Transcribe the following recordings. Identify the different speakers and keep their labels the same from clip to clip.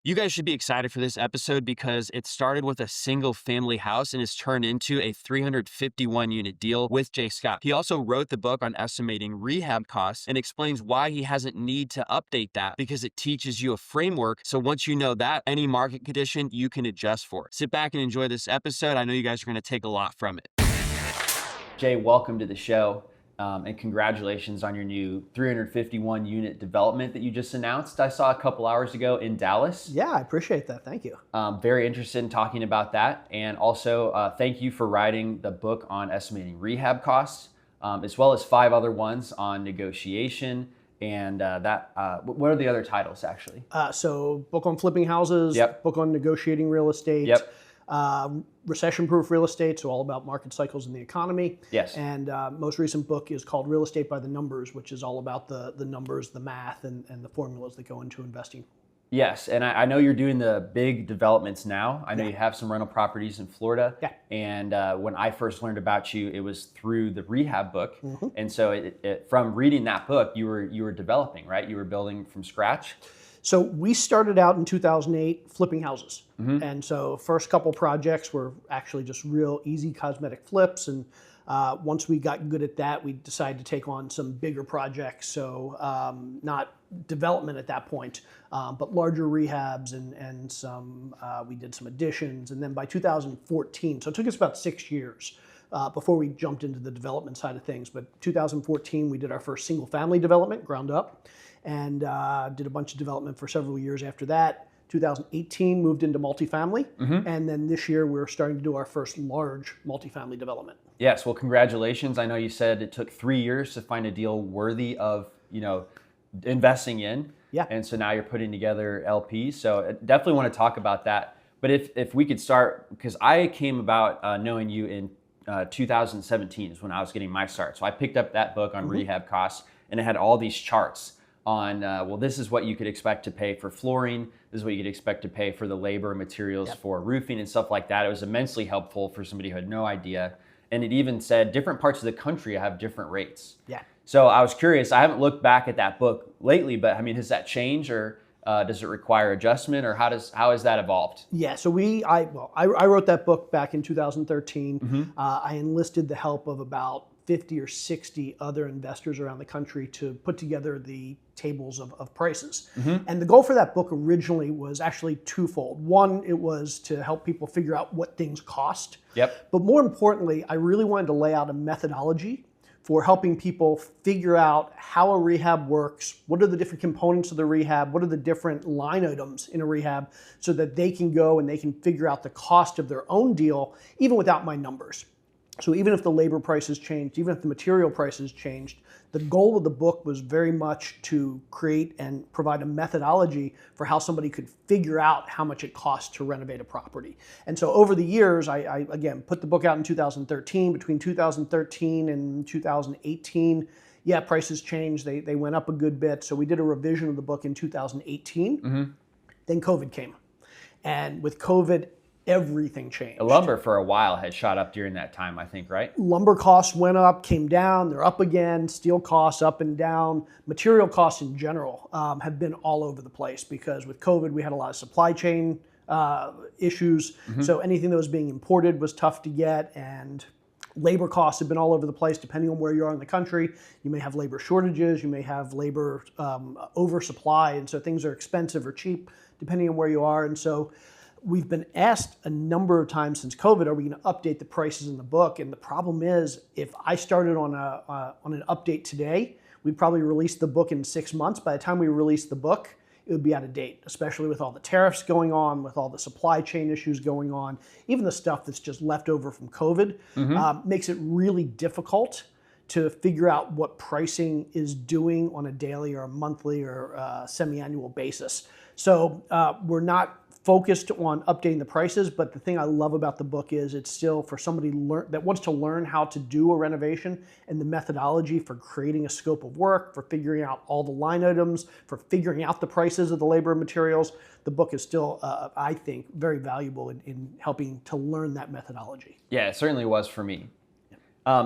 Speaker 1: You guys should be excited for this episode because it started with a single family house and has turned into a 351 unit deal with Jay Scott. He also wrote the book on estimating rehab costs and explains why he hasn't need to update that because it teaches you a framework. So once you know that, any market condition you can adjust for. Sit back and enjoy this episode. I know you guys are going to take a lot from it. Jay, welcome to the show. And congratulations on your new 351 unit development that you just announced. I saw a couple hours ago in Dallas.
Speaker 2: Yeah, I appreciate that. Thank you.
Speaker 1: Very interested in talking about that. And also thank you for writing the book on estimating rehab costs, as well as 5 other ones on negotiation. And what are the other titles actually?
Speaker 2: So book on flipping houses,
Speaker 1: Yep.
Speaker 2: book on negotiating real estate,
Speaker 1: Yep.
Speaker 2: recession-proof real estate, so all about market cycles in the economy.
Speaker 1: Yes.
Speaker 2: And most recent book is called Real Estate by the Numbers, which is all about the numbers, the math, and the formulas that go into investing.
Speaker 1: Yes, and I know you're doing the big developments now. I know you have some rental properties in Florida.
Speaker 2: Yeah.
Speaker 1: And when I first learned about you, it was through the rehab book. And so from reading that book, you were developing, right? You were building from scratch.
Speaker 2: So we started out in 2008 flipping houses. And so first couple projects were actually just real easy cosmetic flips. And once we got good at that, we decided to take on some bigger projects. So not development at that point, but larger rehabs and some, we did some additions. And then by 2014, so it took us about 6 years before we jumped into the development side of things. But 2014, we did our first single family development, ground up, and did a bunch of development for several years after that. 2018 moved into multifamily, and then this year we're starting to do our first large multifamily development.
Speaker 1: Yes, well, congratulations. I know you said it took 3 years to find a deal worthy of, investing in.
Speaker 2: Yeah.
Speaker 1: And so now you're putting together LPs. So I definitely want to talk about that. But if we could start, because I came about knowing you in 2017 is when I was getting my start. So I picked up that book on rehab costs, and it had all these charts on, this is what you could expect to pay for flooring. This is what you could expect to pay for the labor and materials for roofing and stuff like that. It was immensely helpful for somebody who had no idea. And it even said different parts of the country have different rates.
Speaker 2: Yeah.
Speaker 1: So I was curious. I haven't looked back at that book lately, but I mean, has that changed, or does it require adjustment, or how has that evolved?
Speaker 2: Yeah, so I wrote that book back in 2013. I enlisted the help of about 50 or 60 other investors around the country to put together the tables of prices. And the goal for that book originally was actually twofold. One, it was to help people figure out what things cost.
Speaker 1: Yep.
Speaker 2: But more importantly, I really wanted to lay out a methodology for helping people figure out how a rehab works, what are the different components of the rehab, what are the different line items in a rehab, so that they can go and they can figure out the cost of their own deal, even without my numbers. So even if the labor prices changed, even if the material prices changed, the goal of the book was very much to create and provide a methodology for how somebody could figure out how much it costs to renovate a property. And so over the years, I again put the book out in 2013. Between 2013 and 2018, yeah, prices changed. They went up a good bit. So we did a revision of the book in 2018. Then COVID came. And with COVID, everything changed.
Speaker 1: Lumber for a while had shot up during that time, I think, right?
Speaker 2: Lumber costs went up, came down, they're up again. Steel costs up and down. Material costs in general have been all over the place because with COVID, we had a lot of supply chain issues. So anything that was being imported was tough to get, and labor costs have been all over the place depending on where you are in the country. You may have labor shortages, you may have labor oversupply, and so things are expensive or cheap depending on where you are. And so we've been asked a number of times since COVID, are we going to update the prices in the book? And the problem is, if I started on an update today, we'd probably release the book in 6 months. By the time we release the book, it would be out of date, especially with all the tariffs going on, with all the supply chain issues going on, even the stuff that's just left over from COVID, makes it really difficult to figure out what pricing is doing on a daily or a monthly or semi-annual basis. So we're not focused on updating the prices, but the thing I love about the book is it's still for somebody that wants to learn how to do a renovation and the methodology for creating a scope of work, for figuring out all the line items, for figuring out the prices of the labor and materials. The book is still, I think, very valuable in helping to learn that methodology.
Speaker 1: Yeah, it certainly was for me.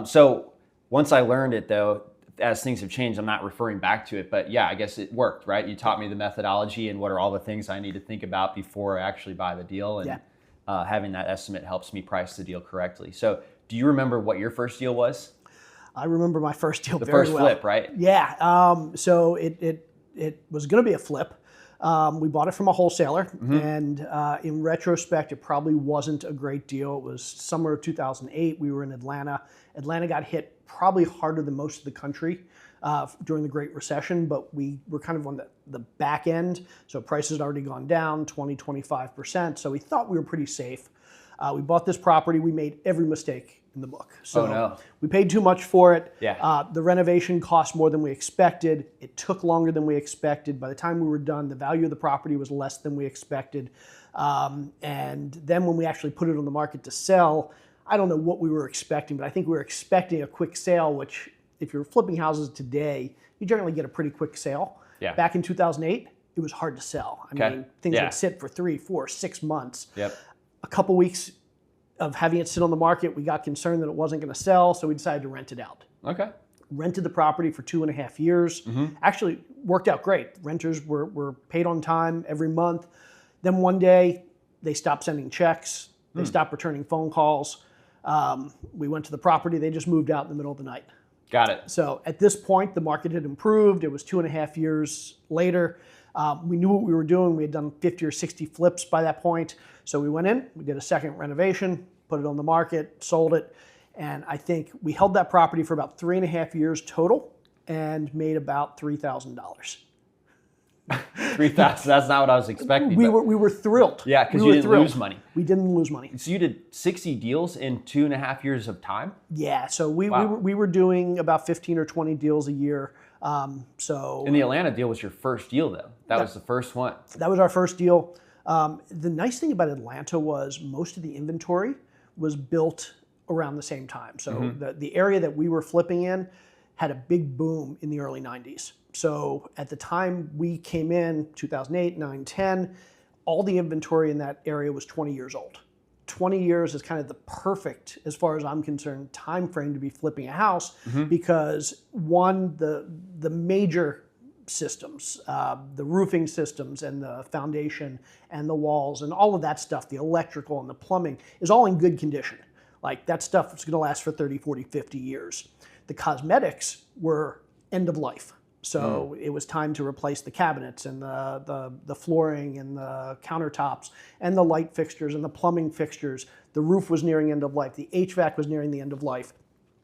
Speaker 1: So once I learned it, though, as things have changed, I'm not referring back to it, but yeah, I guess it worked, right? You taught me the methodology and what are all the things I need to think about before I actually buy the deal. And having that estimate helps me price the deal correctly. So do you remember what your first deal was?
Speaker 2: I remember my first deal
Speaker 1: The
Speaker 2: very
Speaker 1: first
Speaker 2: well.
Speaker 1: flip, right?
Speaker 2: Yeah. So it was going to be a flip. We bought it from a wholesaler, and in retrospect, it probably wasn't a great deal. It was summer of 2008. We were in Atlanta. Atlanta got hit probably harder than most of the country during the Great Recession, but we were kind of on the back end. So prices had already gone down 20, 25%. So we thought we were pretty safe. We bought this property. We made every mistake in the book. So we paid too much for it. The renovation cost more than we expected. It took longer than we expected. By the time we were done, the value of the property was less than we expected. And then when we actually put it on the market to sell, I don't know what we were expecting, but I think we were expecting a quick sale, which if you're flipping houses today, you generally get a pretty quick sale. Back in 2008, it was hard to sell. I mean, things would sit for 3, 4, 6 months. A couple weeks of having it sit on the market, we got concerned that it wasn't going to sell, so we decided to rent it out. Rented the property for 2.5 years. Actually worked out great. Renters were paid on time every month. Then one day, they stopped sending checks. They stopped returning phone calls. We went to the property. They just moved out in the middle of the night.
Speaker 1: Got it.
Speaker 2: So at this point, the market had improved. It was 2.5 years later. We knew what we were doing. We had done 50 or 60 flips by that point. So we went in, we did a second renovation, put it on the market, sold it. And I think we held that property for about 3.5 years total and made about $3,000.
Speaker 1: 3,000, that's not what I was expecting.
Speaker 2: We were thrilled.
Speaker 1: Yeah, because you didn't lose money.
Speaker 2: We didn't lose money.
Speaker 1: So you did 60 deals in 2.5 years of time?
Speaker 2: Yeah, so we were doing about 15 or 20 deals a year. And
Speaker 1: the Atlanta deal was your first deal, though. That was the first one.
Speaker 2: That was our first deal. The nice thing about Atlanta was most of the inventory was built around the same time. So the area that we were flipping in had a big boom in the early 90s. So at the time we came in, 2008, 9, 10, all the inventory in that area was 20 years old. 20 years is kind of the perfect, as far as I'm concerned, time frame to be flipping a house because one, the major systems, the roofing systems and the foundation and the walls and all of that stuff, the electrical and the plumbing is all in good condition. Like that stuff is going to last for 30, 40, 50 years. The cosmetics were end of life. So it was time to replace the cabinets and the flooring and the countertops and the light fixtures and the plumbing fixtures. The roof was nearing end of life. The HVAC was nearing the end of life.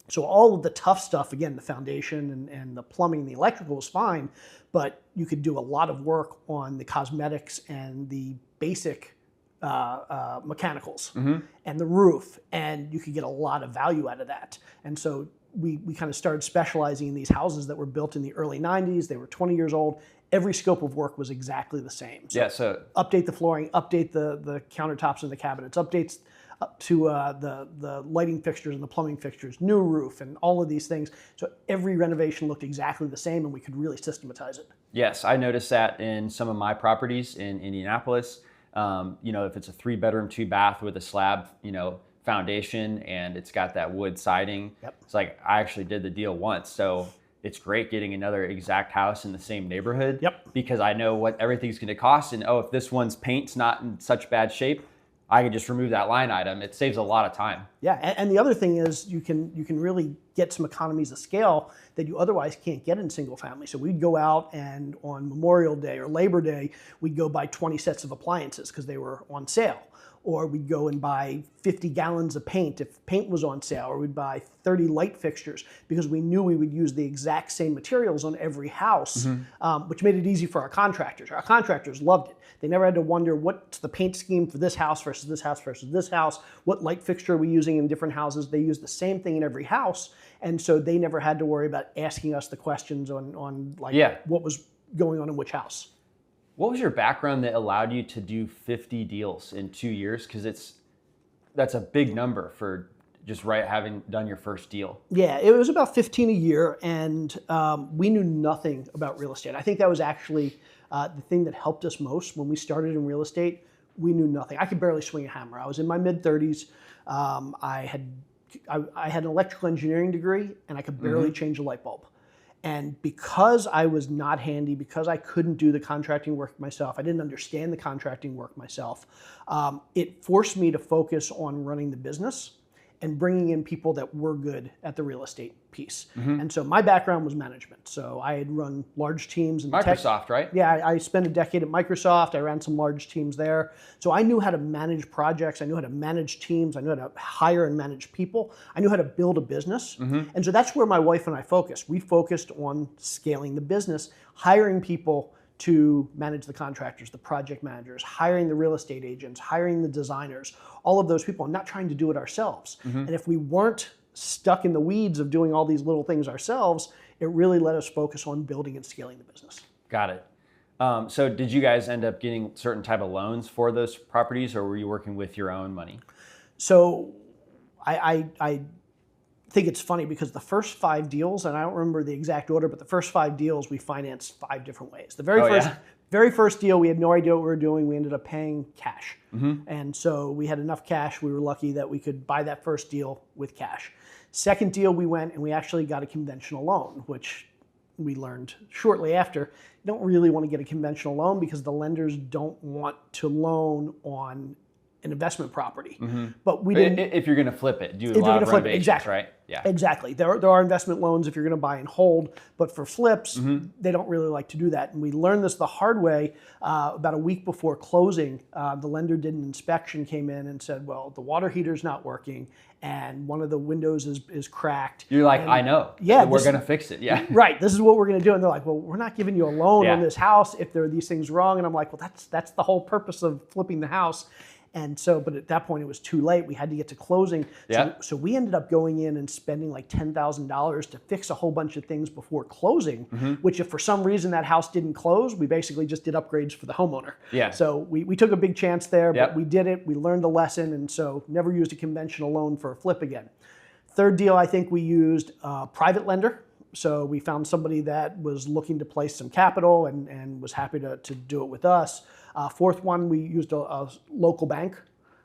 Speaker 2: So all of the tough stuff, again, the foundation and the plumbing and the electrical was fine, but you could do a lot of work on the cosmetics and the basic mechanicals and the roof, and you could get a lot of value out of that. And so we kind of started specializing in these houses that were built in the early 90s. They were 20 years old. Every scope of work was exactly the same. So
Speaker 1: so
Speaker 2: update the flooring, update the countertops and the cabinets, updates up to the lighting fixtures and the plumbing fixtures, new roof and all of these things. So every renovation looked exactly the same and we could really systematize it.
Speaker 1: Yes, I noticed that in some of my properties in Indianapolis. If it's a 3-bedroom, 2-bath with a slab, foundation and it's got that wood siding. It's like I actually did the deal once. So it's great getting another exact house in the same neighborhood because I know what everything's going to cost. And if this one's paint's not in such bad shape, I can just remove that line item. It saves a lot of time.
Speaker 2: Yeah, and the other thing is you can really get some economies of scale that you otherwise can't get in single family. So we'd go out and on Memorial Day or Labor Day, we'd go buy 20 sets of appliances because they were on sale. Or we'd go and buy 50 gallons of paint if paint was on sale, or we'd buy 30 light fixtures because we knew we would use the exact same materials on every house, which made it easy for our contractors. Our contractors loved it. They never had to wonder what's the paint scheme for this house versus this house versus this house, what light fixture are we using in different houses. They use the same thing in every house, and so they never had to worry about asking us the questions on what was going on in which house.
Speaker 1: What was your background that allowed you to do 50 deals in 2 years? Because that's a big number for just having done your first deal.
Speaker 2: Yeah, it was about 15 a year, and we knew nothing about real estate. I think that was actually the thing that helped us most when we started in real estate. We knew nothing. I could barely swing a hammer. I was in my mid-30s. I had an electrical engineering degree, and I could barely change a light bulb. And because I was not handy, because I couldn't do the contracting work myself, I didn't understand the contracting work myself, it forced me to focus on running the business and bringing in people that were good at the real estate piece. And so my background was management. So I had run large teams in
Speaker 1: Microsoft, right?
Speaker 2: Yeah, I spent a decade at Microsoft. I ran some large teams there. So I knew how to manage projects. I knew how to manage teams. I knew how to hire and manage people. I knew how to build a business. And so that's where my wife and I focused. We focused on scaling the business, hiring people to manage the contractors, the project managers, hiring the real estate agents, hiring the designers, all of those people, and not trying to do it ourselves. And if we weren't stuck in the weeds of doing all these little things ourselves, it really let us focus on building and scaling the business.
Speaker 1: Got it. So did you guys end up getting certain type of loans for those properties, or were you working with your own money?
Speaker 2: So I think it's funny because the first 5 deals, and I don't remember the exact order, but the first 5 deals we financed 5 different ways. The very first deal, we had no idea what we were doing. We ended up paying cash. And so we had enough cash. We were lucky that we could buy that first deal with cash. Second deal, we went and we actually got a conventional loan, which we learned shortly after. You don't really want to get a conventional loan because the lenders don't want to loan on an investment property. But we didn't.
Speaker 1: If you're going to flip it, do a lot of renovations,
Speaker 2: exactly.
Speaker 1: right? Yeah.
Speaker 2: Exactly. There are investment loans if you're going to buy and hold, but for flips, they don't really like to do that. And we learned this the hard way about a week before closing. The lender did an inspection, came in and said, well, the water heater's not working and one of the windows is cracked.
Speaker 1: You're like, I know.
Speaker 2: Yeah.
Speaker 1: We're going to fix it. Yeah.
Speaker 2: Right. This is what we're going to do. And they're like, well, we're not giving you a loan on this house if there are these things wrong. And I'm like, well, that's the whole purpose of flipping the house. And so, but at that point it was too late. We had to get to closing. So we ended up going in and spending like $10,000 to fix a whole bunch of things before closing, which if for some reason that house didn't close, we basically just did upgrades for the homeowner.
Speaker 1: Yeah.
Speaker 2: So we took a big chance there, but we did it. We learned the lesson. And so never used a conventional loan for a flip again. Third deal, I think we used a private lender. So we found somebody that was looking to place some capital and was happy to do it with us. Fourth one, we used a local bank.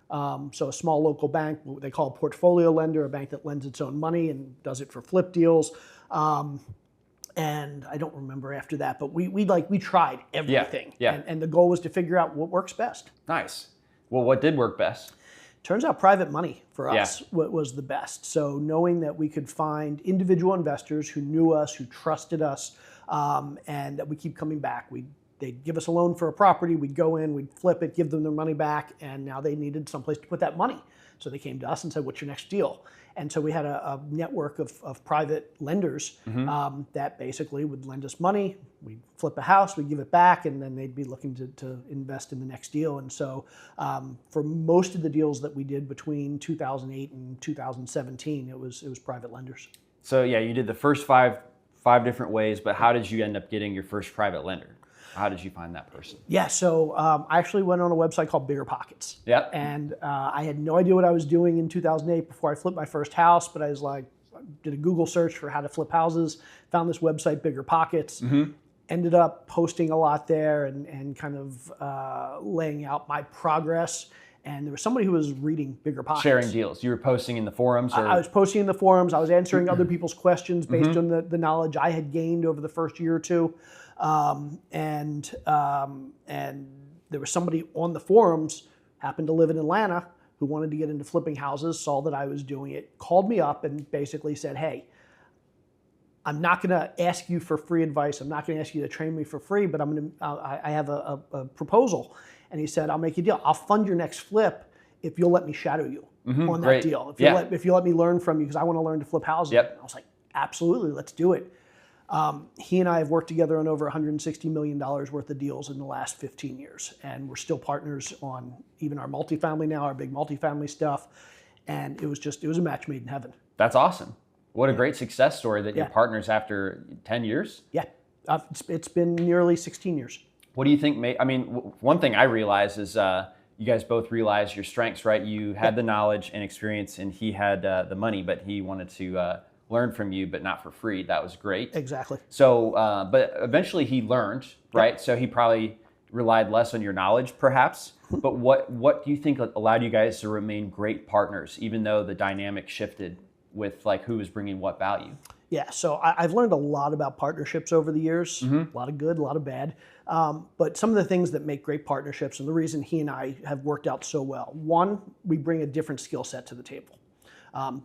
Speaker 2: So a small local bank, what they call a portfolio lender, a bank that lends its own money and does it for flip deals. And I don't remember after that, but we tried everything. And the goal was to figure out what works best.
Speaker 1: Nice. Well, what did work best?
Speaker 2: Turns out private money for us was the best. So knowing that we could find individual investors who knew us, who trusted us, and that we keep coming back. They'd give us a loan for a property, we'd go in, we'd flip it, give them their money back, and now they needed someplace to put that money. So they came to us and said, what's your next deal? And so we had a network of private lenders that basically would lend us money, we'd flip a house, we'd give it back, and then they'd be looking to invest in the next deal. And so for most of the deals that we did between 2008 and 2017, it was private lenders.
Speaker 1: So yeah, you did the first five different ways, but how did you end up getting your first private lender? How did you find that person?
Speaker 2: Yeah, so I actually went on a website called Bigger Pockets.
Speaker 1: Yep.
Speaker 2: And I had no idea what I was doing in 2008 before I flipped my first house, but I was like, did a Google search for how to flip houses, found this website, Bigger Pockets, ended up posting a lot there and kind of laying out my progress. And there was somebody who was reading Bigger Pockets.
Speaker 1: Sharing deals. You were posting in the forums? Or?
Speaker 2: I was posting in the forums. I was answering other people's questions based on the knowledge I had gained over the first year or two. And there was somebody on the forums, happened to live in Atlanta, who wanted to get into flipping houses, saw that I was doing it, called me up and basically said, hey, I'm not going to ask you for free advice. I'm not going to ask you to train me for free, but I have a proposal. And he said, I'll make you a deal. I'll fund your next flip if you'll let me shadow you on that deal. If you let me learn from you, because I want to learn to flip houses. I was like, absolutely, let's do it. He and I have worked together on over $160 million worth of deals in the last 15 years. And we're still partners on even our multifamily now, our big multifamily stuff. And it was a match made in heaven.
Speaker 1: That's awesome. What a great success story that you're partners after 10 years.
Speaker 2: Yeah, it's been nearly 16 years.
Speaker 1: What do you think one thing I realize is you guys both realize your strengths, right? You had the knowledge and experience and he had the money, but he wanted to learn from you, but not for free. That was great.
Speaker 2: Exactly.
Speaker 1: So, but eventually he learned, right? So he probably relied less on your knowledge, perhaps. But what do you think allowed you guys to remain great partners, even though the dynamic shifted with like who was bringing what value?
Speaker 2: Yeah, so I've learned a lot about partnerships over the years, a lot of good, a lot of bad. But some of the things that make great partnerships and the reason he and I have worked out so well, one, we bring a different skill set to the table.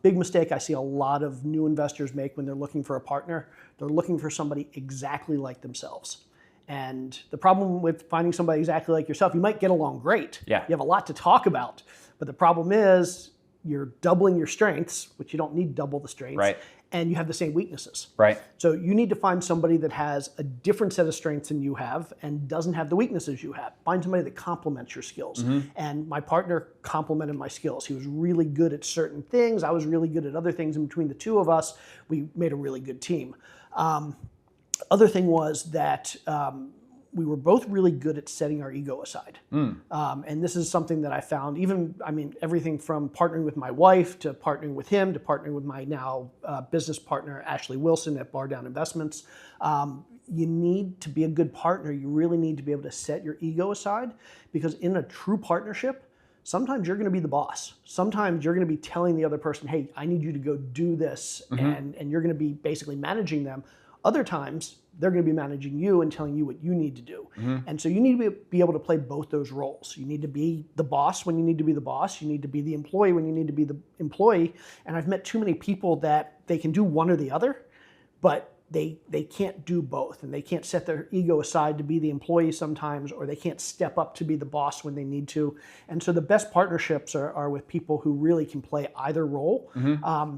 Speaker 2: Big mistake I see a lot of new investors make when they're looking for a partner. They're looking for somebody exactly like themselves. And the problem with finding somebody exactly like yourself, you might get along great.
Speaker 1: Yeah.
Speaker 2: You have a lot to talk about. But the problem is you're doubling your strengths, which you don't need double the strengths.
Speaker 1: Right.
Speaker 2: And you have the same weaknesses.
Speaker 1: Right.
Speaker 2: So you need to find somebody that has a different set of strengths than you have and doesn't have the weaknesses you have. Find somebody that complements your skills. And my partner complemented my skills. He was really good at certain things. I was really good at other things. And between the two of us, we made a really good team. Other thing was that we were both really good at setting our ego aside. And this is something that I found everything from partnering with my wife to partnering with him to partnering with my now business partner, Ashley Wilson at Bar Down Investments. You need to be a good partner. You really need to be able to set your ego aside, because in a true partnership, sometimes you're going to be the boss. Sometimes you're going to be telling the other person, hey, I need you to go do this. And you're going to be basically managing them. Other times, they're going to be managing you and telling you what you need to do. And so you need to be able to play both those roles. You need to be the boss when you need to be the boss. You need to be the employee when you need to be the employee. And I've met too many people that they can do one or the other, but they can't do both, and they can't set their ego aside to be the employee sometimes, or they can't step up to be the boss when they need to. And so the best partnerships are with people who really can play either role,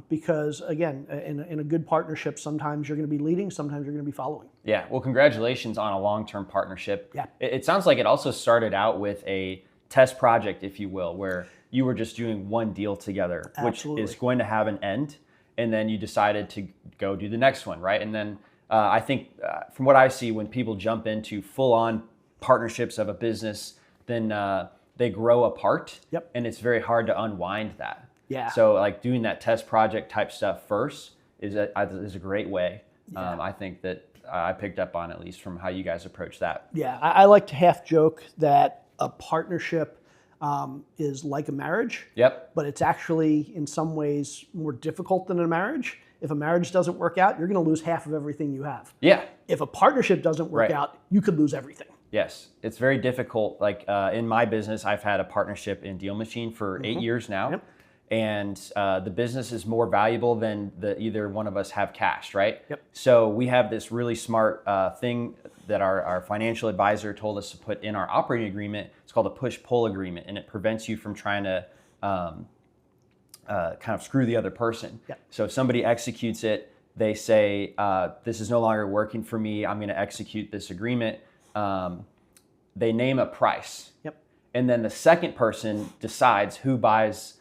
Speaker 2: because again, in a good partnership, sometimes you're going to be leading, sometimes you're going to be following.
Speaker 1: Yeah, well, congratulations on a long-term partnership.
Speaker 2: Yeah.
Speaker 1: It sounds like it also started out with a test project, if you will, where you were just doing one deal together,
Speaker 2: Absolutely.
Speaker 1: which is going to have an end. And then you decided to go do the next one, right? And then I think from what I see, when people jump into full-on partnerships of a business, then they grow apart.
Speaker 2: Yep.
Speaker 1: And it's very hard to unwind that.
Speaker 2: Yeah.
Speaker 1: So like doing that test project type stuff first is a great way.
Speaker 2: Yeah.
Speaker 1: I think that I picked up on, at least from how you guys approach that.
Speaker 2: Yeah, I like to half joke that a partnership is like a marriage.
Speaker 1: Yep.
Speaker 2: But it's actually in some ways more difficult than a marriage. If a marriage doesn't work out, you're going to lose half of everything you have.
Speaker 1: Yeah.
Speaker 2: If a partnership doesn't work
Speaker 1: Right.
Speaker 2: out, you could lose everything.
Speaker 1: Yes, it's very difficult. Like in my business, I've had a partnership in DealMachine for 8 years now.
Speaker 2: Yep.
Speaker 1: And the business is more valuable than either one of us have cash, right?
Speaker 2: Yep.
Speaker 1: So we have this really smart thing that our financial advisor told us to put in our operating agreement. It's called a push-pull agreement, and it prevents you from trying to kind of screw the other person.
Speaker 2: Yep.
Speaker 1: So if somebody executes it, they say, this is no longer working for me, I'm going to execute this agreement. They name a price.
Speaker 2: Yep.
Speaker 1: And then the second person decides who buys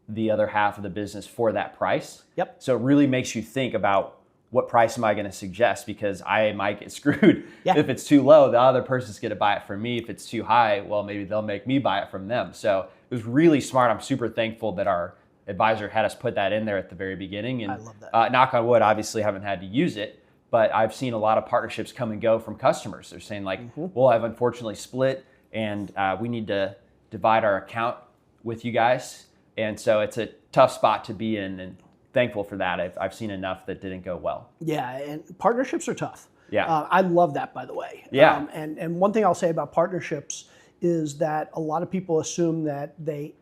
Speaker 1: the other half of the business for that price.
Speaker 2: Yep.
Speaker 1: So it really makes you think about, what price am I going to suggest? Because I might get screwed.
Speaker 2: Yeah.
Speaker 1: If it's too low, the other person's going to buy it from me. If it's too high, well, maybe they'll make me buy it from them. So it was really smart. I'm super thankful that our advisor had us put that in there at the very beginning. And
Speaker 2: I love that.
Speaker 1: Knock on wood, obviously haven't had to use it, but I've seen a lot of partnerships come and go from customers. They're saying like, well, I've unfortunately split and we need to divide our account with you guys. And so it's a tough spot to be in, and thankful for that. I've seen enough that didn't go well.
Speaker 2: Yeah, and partnerships are tough.
Speaker 1: Yeah.
Speaker 2: I love that, by the way.
Speaker 1: Yeah.
Speaker 2: And one thing I'll say about partnerships is that a lot of people assume that they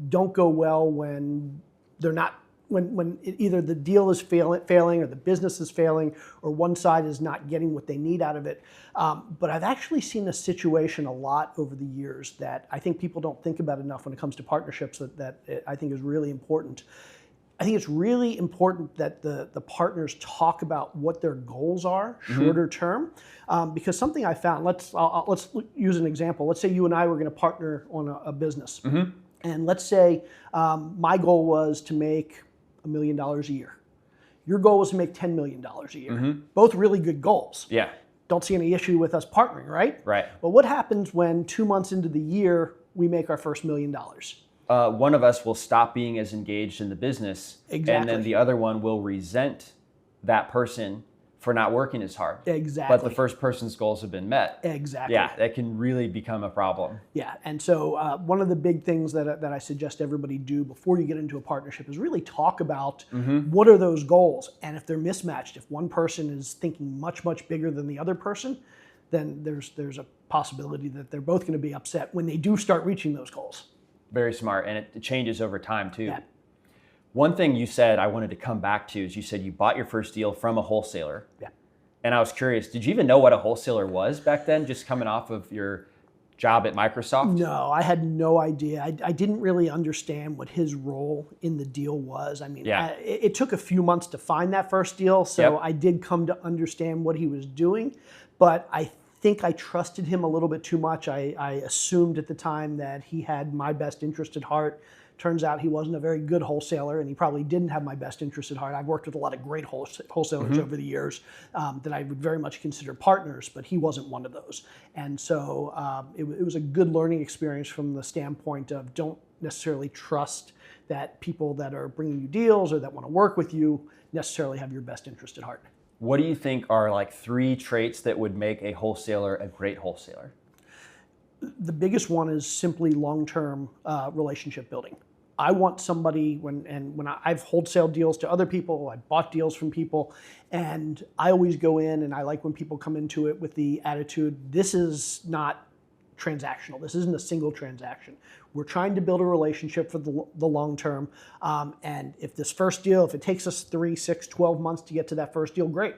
Speaker 2: don't go well when they're not, when either the deal is failing or the business is failing, or one side is not getting what they need out of it. But I've actually seen a situation a lot over the years that I think people don't think about enough when it comes to partnerships that I think is really important. I think it's really important that the partners talk about what their goals are, shorter term, because something I found, let's use an example. Let's say you and I were going to partner on a business. And let's say my goal was to make $1 million a year. Your goal was to make $10 million a year. Both really good goals.
Speaker 1: Yeah.
Speaker 2: Don't see any issue with us partnering, right?
Speaker 1: Right.
Speaker 2: But what happens when 2 months into the year, we make our first $1 million?
Speaker 1: One of us will stop being as engaged in the business,
Speaker 2: Exactly.
Speaker 1: and then the other one will resent that person for not working as hard.
Speaker 2: Exactly.
Speaker 1: But the first person's goals have been met.
Speaker 2: Exactly.
Speaker 1: Yeah, that can really become a problem.
Speaker 2: Yeah, and so one of the big things that I suggest everybody do before you get into a partnership is really talk about what are those goals, and if they're mismatched, if one person is thinking much bigger than the other person, then there's a possibility that they're both going to be upset when they do start reaching those goals.
Speaker 1: Very smart, and it changes over time too.
Speaker 2: Yeah.
Speaker 1: One thing you said I wanted to come back to is you said you bought your first deal from a wholesaler.
Speaker 2: Yeah.
Speaker 1: And I was curious, did you even know what a wholesaler was back then, just coming off of your job at Microsoft?
Speaker 2: No, I had no idea. I didn't really understand what his role in the deal was. I mean, it took a few months to find that first deal, so I did come to understand what he was doing, but I think I trusted him a little bit too much. I assumed at the time that he had my best interest at heart. Turns out he wasn't a very good wholesaler, and he probably didn't have my best interest at heart. I've worked with a lot of great wholesalers over the years that I would very much consider partners, but he wasn't one of those. And so it was a good learning experience from the standpoint of don't necessarily trust that people that are bringing you deals or that want to work with you necessarily have your best interest at heart.
Speaker 1: What do you think are like 3 traits that would make a wholesaler a great wholesaler?
Speaker 2: The biggest one is simply long-term relationship building. I want somebody, when I've wholesaled deals to other people, I bought deals from people, and I always go in and I like when people come into it with the attitude, this is not transactional. This isn't a single transaction. We're trying to build a relationship for the long term. And if this first deal, if it takes us 3, 6, 12 months to get to that first deal, great.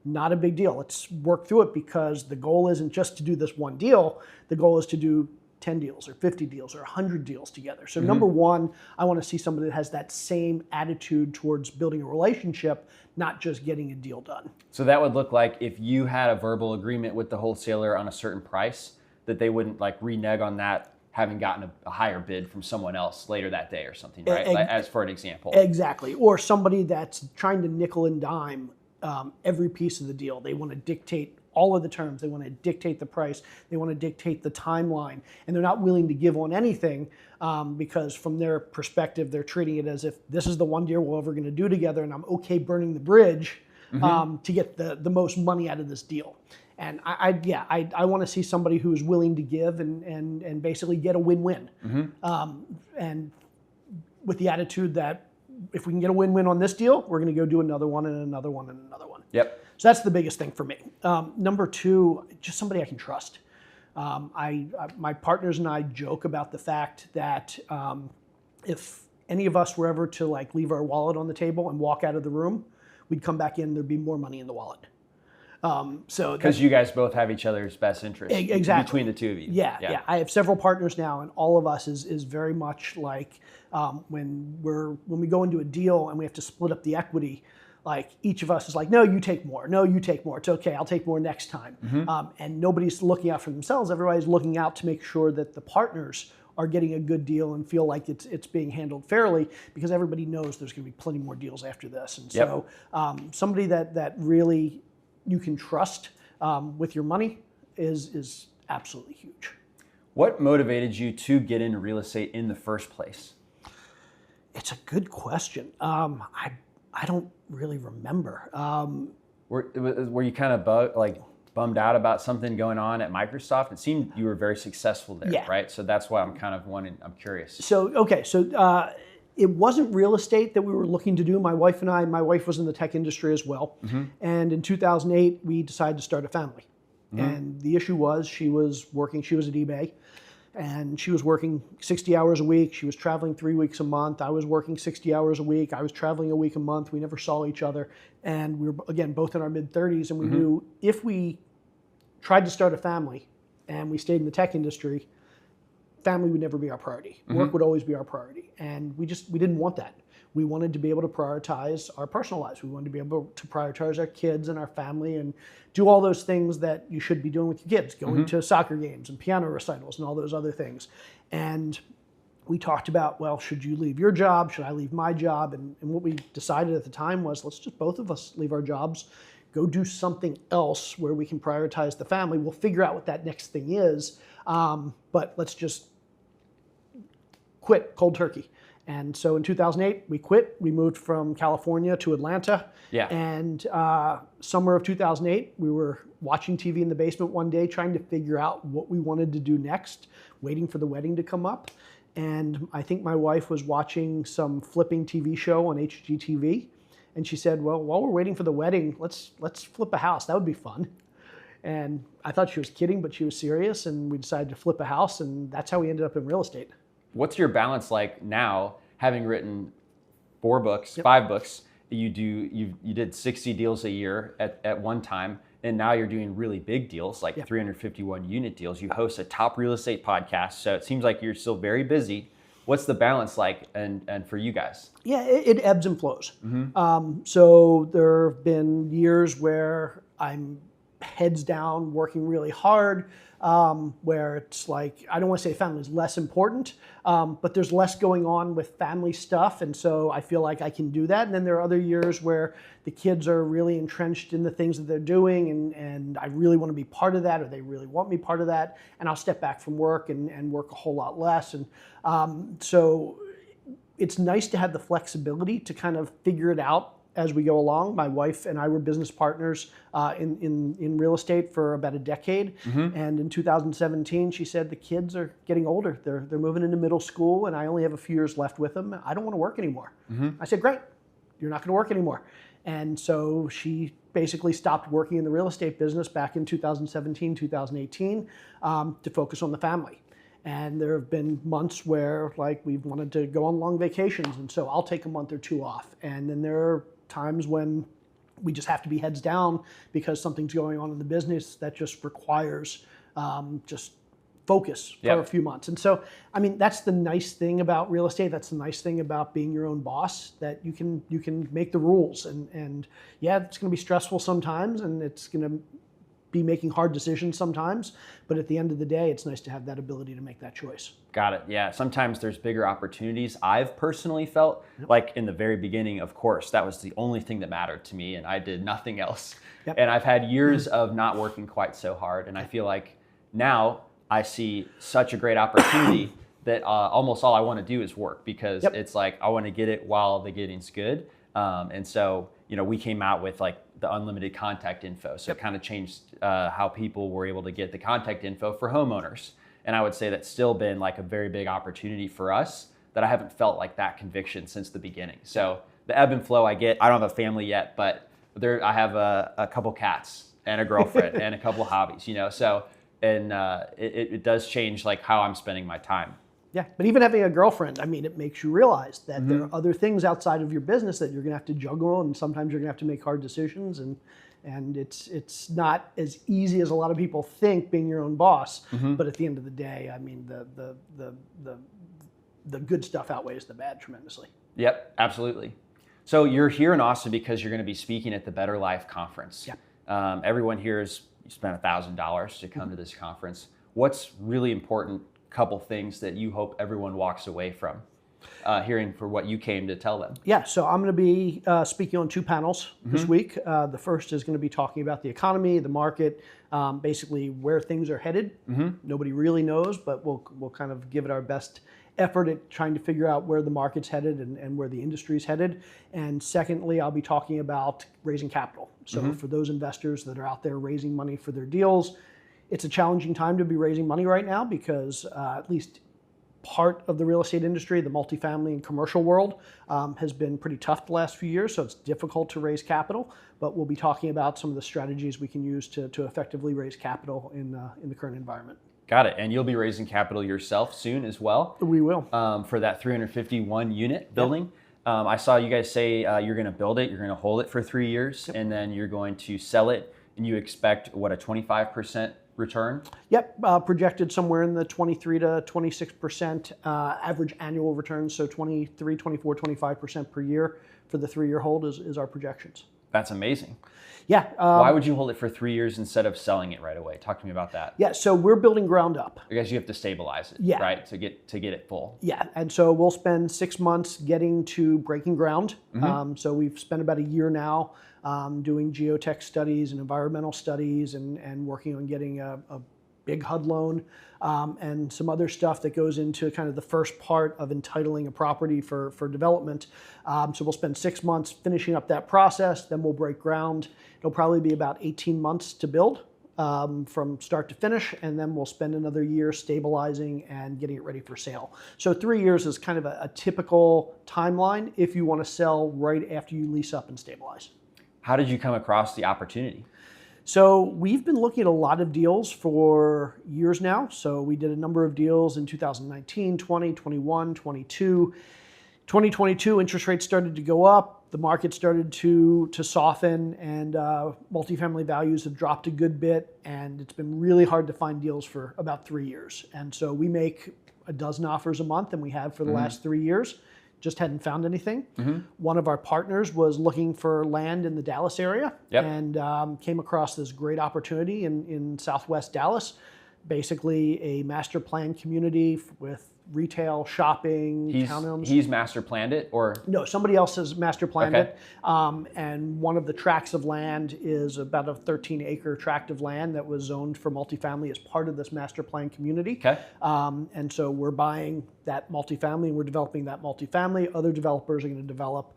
Speaker 2: Not a big deal. Let's work through it because the goal isn't just to do this one deal. The goal is to do 10 deals or 50 deals or 100 deals together. So number one, I want to see somebody that has that same attitude towards building a relationship, not just getting a deal done.
Speaker 1: So that would look like if you had a verbal agreement with the wholesaler on a certain price, that they wouldn't like renege on that having gotten a higher bid from someone else later that day or something, right? Like, as for an example.
Speaker 2: Exactly. Or somebody that's trying to nickel and dime every piece of the deal. They want to dictate all of the terms. They want to dictate the price. They want to dictate the timeline. And they're not willing to give on anything because from their perspective, they're treating it as if this is the one deal we're ever going to do together and I'm okay burning the bridge to get the most money out of this deal. And I want to see somebody who is willing to give and basically get a win-win. And with the attitude that if we can get a win-win on this deal, we're going to go do another one and another one and another one.
Speaker 1: Yep.
Speaker 2: So that's the biggest thing for me. Number two, just somebody I can trust. My partners and I joke about the fact that if any of us were ever to like leave our wallet on the table and walk out of the room, we'd come back in, there'd be more money in the wallet. So
Speaker 1: because you guys both have each other's best interests between the two of you.
Speaker 2: Yeah. I have several partners now, and all of us is very much like when we go into a deal and we have to split up the equity. Like each of us is like, no, you take more. No, you take more. It's okay. I'll take more next time. And nobody's looking out for themselves. Everybody's looking out to make sure that the partners are getting a good deal and feel like it's being handled fairly because everybody knows there's going to be plenty more deals after this. And so somebody that really you can trust with your money is absolutely huge.
Speaker 1: What motivated you to get into real estate in the first place?
Speaker 2: It's a good question. I don't really remember.
Speaker 1: Were you kind of bummed out about something going on at Microsoft? It seemed you were very successful there, right? So that's why I'm kind of I'm curious.
Speaker 2: So it wasn't real estate that we were looking to do. My wife was in the tech industry as well. And in 2008, we decided to start a family. And the issue was she was at eBay. And she was working 60 hours a week. She was traveling 3 weeks a month. I was working 60 hours a week. I was traveling a week a month. We never saw each other. And we were, again, both in our mid-30s. And we knew if we tried to start a family and we stayed in the tech industry, family would never be our priority. Work would always be our priority. And we didn't want that. We wanted to be able to prioritize our personal lives. We wanted to be able to prioritize our kids and our family and do all those things that you should be doing with your kids, going to soccer games and piano recitals and all those other things. And we talked about, well, should you leave your job? Should I leave my job? And what we decided at the time was, let's just both of us leave our jobs, go do something else where we can prioritize the family. We'll figure out what that next thing is, but let's just quit cold turkey. And so in 2008, we quit. We moved from California to Atlanta.
Speaker 1: Yeah.
Speaker 2: And summer of 2008, we were watching TV in the basement one day, trying to figure out what we wanted to do next, waiting for the wedding to come up. And I think my wife was watching some flipping TV show on HGTV. And she said, well, while we're waiting for the wedding, let's flip a house. That would be fun. And I thought she was kidding, but she was serious. And we decided to flip a house. And that's how we ended up in real estate.
Speaker 1: What's your balance like now, having written 4 books, 5 books? You did 60 deals a year at one time, and now you're doing really big deals, like 351 unit deals. You host a top real estate podcast, so it seems like you're still very busy. What's the balance like, and for you guys?
Speaker 2: Yeah, it ebbs and flows. So there have been years where I'm heads down, working really hard, where it's like, I don't want to say family is less important, but there's less going on with family stuff. And so I feel like I can do that. And then there are other years where the kids are really entrenched in the things that they're doing, and I really want to be part of that, or they really want me part of that. And I'll step back from work and work a whole lot less. And so it's nice to have the flexibility to kind of figure it out as we go along. My wife and I were business partners in real estate for about a decade. And in 2017, she said, the kids are getting older. They're moving into middle school, and I only have a few years left with them. I don't want to work anymore. I said, great, you're not going to work anymore. And so she basically stopped working in the real estate business back in 2017, 2018 to focus on the family. And there have been months where like we've wanted to go on long vacations, and so I'll take a month or 2 off. And then there are times when we just have to be heads down because something's going on in the business that just requires just focus for a few months. And so, I mean, that's the nice thing about real estate. That's the nice thing about being your own boss, that you can make the rules. And yeah, it's going to be stressful sometimes, and it's going to be making hard decisions sometimes, but at the end of the day, it's nice to have that ability to make that choice.
Speaker 1: Got it. Yeah. Sometimes there's bigger opportunities. I've personally felt like in the very beginning, of course, that was the only thing that mattered to me, and I did nothing else. And I've had years of not working quite so hard, and I feel like now I see such a great opportunity that almost all I want to do is work, because it's like I want to get it while the getting's good. And so, you know, we came out with like the unlimited contact info. So it kind of changed how people were able to get the contact info for homeowners. And I would say that's still been like a very big opportunity for us, that I haven't felt like that conviction since the beginning. So the ebb and flow I get, I don't have a family yet, but I have a couple cats and a girlfriend and a couple hobbies, you know, so, and it does change like how I'm spending my time.
Speaker 2: Yeah, but even having a girlfriend, I mean, it makes you realize that there are other things outside of your business that you're going to have to juggle, and sometimes you're going to have to make hard decisions, and it's not as easy as a lot of people think being your own boss. But at the end of the day, I mean, the good stuff outweighs the bad tremendously.
Speaker 1: Yep, absolutely. So you're here in Austin because you're going to be speaking at the Better Life Conference.
Speaker 2: Yeah.
Speaker 1: Everyone here has spent $1,000 to come to this conference. What's really important? Couple things that you hope everyone walks away from hearing for what you came to tell them?
Speaker 2: Yeah, so I'm going to be speaking on 2 panels this week. The first is going to be talking about the economy, the market, basically where things are headed. Nobody really knows, but we'll kind of give it our best effort at trying to figure out where the market's headed and where the industry's headed. And secondly, I'll be talking about raising capital. So for those investors that are out there raising money for their deals, it's a challenging time to be raising money right now, because at least part of the real estate industry, the multifamily and commercial world, has been pretty tough the last few years, so it's difficult to raise capital. But we'll be talking about some of the strategies we can use to effectively raise capital in the current environment.
Speaker 1: Got it. And you'll be raising capital yourself soon as well?
Speaker 2: We will.
Speaker 1: For that 351 unit building. I saw you guys say you're going to build it, you're going to hold it for 3 years, and then you're going to sell it, and you expect, what, a 25% return?
Speaker 2: Yep, projected somewhere in the 23 to 26% average annual return, so 23, 24, 25% per year for the 3-year hold is our projections.
Speaker 1: That's amazing.
Speaker 2: Yeah.
Speaker 1: Why would you hold it for 3 years instead of selling it right away? Talk to me about that.
Speaker 2: Yeah, so we're building ground up.
Speaker 1: I guess you have to stabilize it, right, to get it full.
Speaker 2: Yeah, and so we'll spend 6 months getting to breaking ground. So we've spent about a year now doing geotech studies and environmental studies and working on getting a big HUD loan, and some other stuff that goes into kind of the first part of entitling a property for development. So we'll spend 6 months finishing up that process, then we'll break ground. It'll probably be about 18 months to build from start to finish, and then we'll spend another year stabilizing and getting it ready for sale. So 3 years is kind of a typical timeline if you want to sell right after you lease up and stabilize.
Speaker 3: How did you come across the opportunity?
Speaker 2: So we've been looking at a lot of deals for years now. So we did a number of deals in 2019, 20, 21, 22. 2022, interest rates started to go up. The market started to soften, and multifamily values have dropped a good bit. And it's been really hard to find deals for about 3 years. And so we make a dozen offers a month, and we have for the last 3 years. Just hadn't found anything. One of our partners was looking for land in the Dallas area, and came across this great opportunity in Southwest Dallas, basically a master plan community with retail, shopping, townhomes.
Speaker 3: He's master planned it, or?
Speaker 2: No, somebody else has master planned it. And one of the tracts of land is about a 13-acre tract of land that was zoned for multifamily as part of this master plan community. And so we're buying that multifamily, and we're developing that multifamily. Other developers are going to develop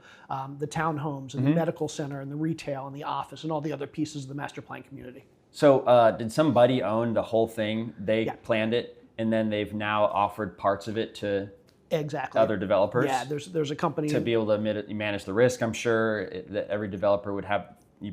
Speaker 2: the townhomes and the medical center and the retail and the office and all the other pieces of the master plan community.
Speaker 3: So did somebody own the whole thing? They planned it, and then they've now offered parts of it to other developers?
Speaker 2: Yeah, there's a company
Speaker 3: to be able to manage the risk. I'm sure that every developer would